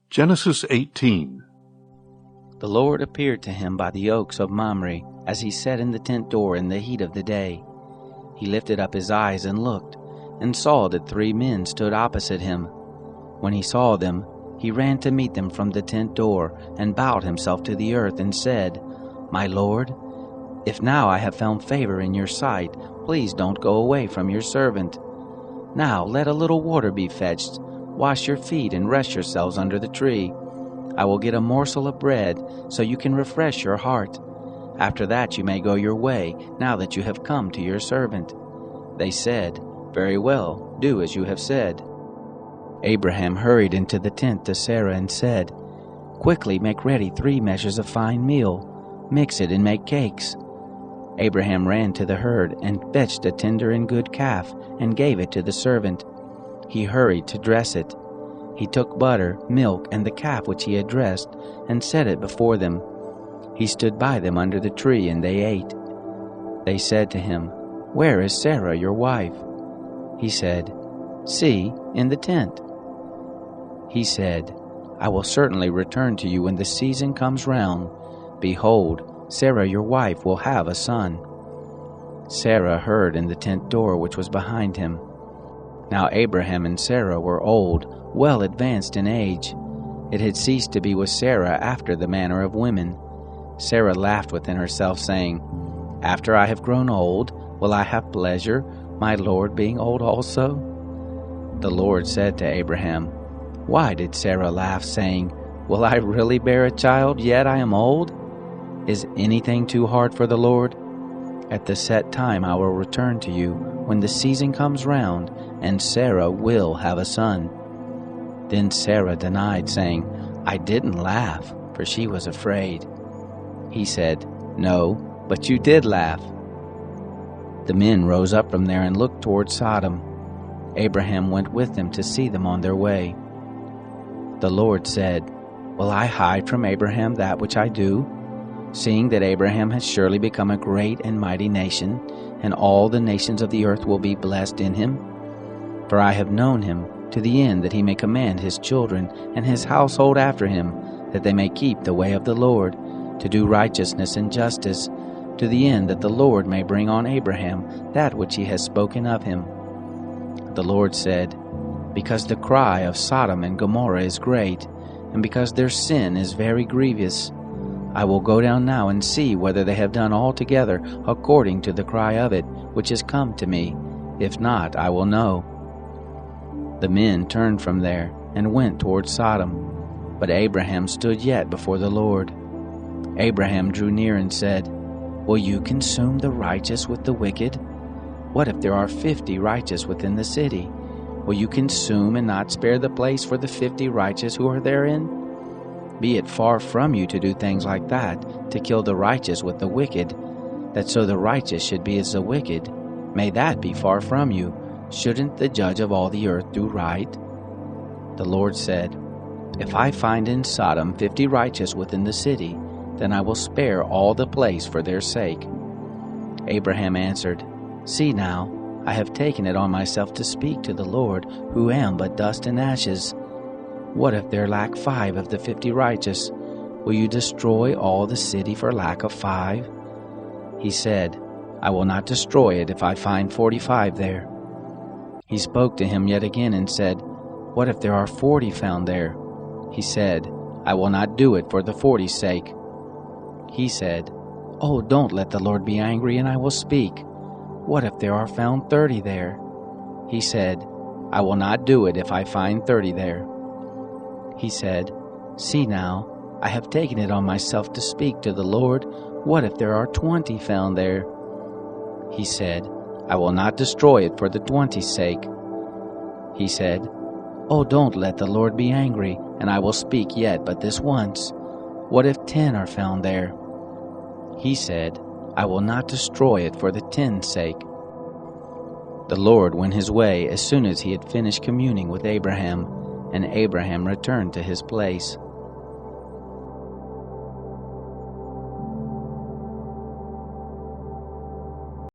Genesis 18. The Lord appeared to him by the oaks of Mamre, as he sat in the tent door in the heat of the day. He lifted up his eyes and looked, and saw that 3 men stood opposite him. When he saw them, he ran to meet them from the tent door, and bowed himself to the earth, and said, "My Lord, if now I have found favor in your sight, please don't go away from your servant. Now let a little water be fetched. Wash your feet and rest yourselves under the tree. I will get a morsel of bread, so you can refresh your heart. After that you may go your way, now that you have come to your servant." They said, "Very well, do as you have said." Abraham hurried into the tent to Sarah and said, "Quickly make ready 3 measures of fine meal. Mix it and make cakes." Abraham ran to the herd and fetched a tender and good calf and gave it to the servant. He hurried to dress it. He took butter, milk, and the calf which he had dressed, and set it before them. He stood by them under the tree, and they ate. They said to him, "Where is Sarah, your wife?" He said, "See, in the tent." He said, "I will certainly return to you when the season comes round. Behold, Sarah your wife will have a son." Sarah heard in the tent door which was behind him. Now Abraham and Sarah were old, well advanced in age. It had ceased to be with Sarah after the manner of women. Sarah laughed within herself, saying, "After I have grown old, will I have pleasure, my Lord being old also?" The Lord said to Abraham, "Why did Sarah laugh, saying, 'Will I really bear a child, yet I am old?' Is anything too hard for the Lord? At the set time I will return to you, when the season comes round, and Sarah will have a son." Then Sarah denied, saying, "I didn't laugh," for she was afraid. He said, "No, but you did laugh." The men rose up from there and looked toward Sodom. Abraham went with them to see them on their way. The Lord said, "Will I hide from Abraham that which I do? Seeing that Abraham has surely become a great and mighty nation, and all the nations of the earth will be blessed in him. For I have known him, to the end that he may command his children and his household after him, that they may keep the way of the Lord, to do righteousness and justice, to the end that the Lord may bring on Abraham that which he has spoken of him." The Lord said, "Because the cry of Sodom and Gomorrah is great, and because their sin is very grievous, I will go down now and see whether they have done altogether according to the cry of it, which has come to me. If not, I will know." The men turned from there and went toward Sodom, but Abraham stood yet before the Lord. Abraham drew near and said, "Will you consume the righteous with the wicked? What if there are 50 righteous within the city? Will you consume and not spare the place for the 50 righteous who are therein? Be it far from you to do things like that, to kill the righteous with the wicked, that so the righteous should be as the wicked. May that be far from you. Shouldn't the judge of all the earth do right?" The Lord said, "If I find in Sodom 50 righteous within the city, then I will spare all the place for their sake." Abraham answered, "See now, I have taken it on myself to speak to the Lord, who am but dust and ashes. What if there lack 5 of the 50 righteous? Will you destroy all the city for lack of 5? He said, "I will not destroy it if I find 45 there." He spoke to him yet again and said, "What if there are 40 found there?" He said, "I will not do it for the 40's sake." He said, "Oh, don't let the Lord be angry, and I will speak. What if there are found 30 there?" He said, "I will not do it if I find 30 there." He said, "See now, I have taken it on myself to speak to the Lord. What if there are 20 found there?" He said, "I will not destroy it for the 20's sake." He said, "Oh, don't let the Lord be angry, and I will speak yet but this once. What if 10 are found there?" He said, "I will not destroy it for the 10's sake." The Lord went his way as soon as he had finished communing with Abraham, and Abraham returned to his place.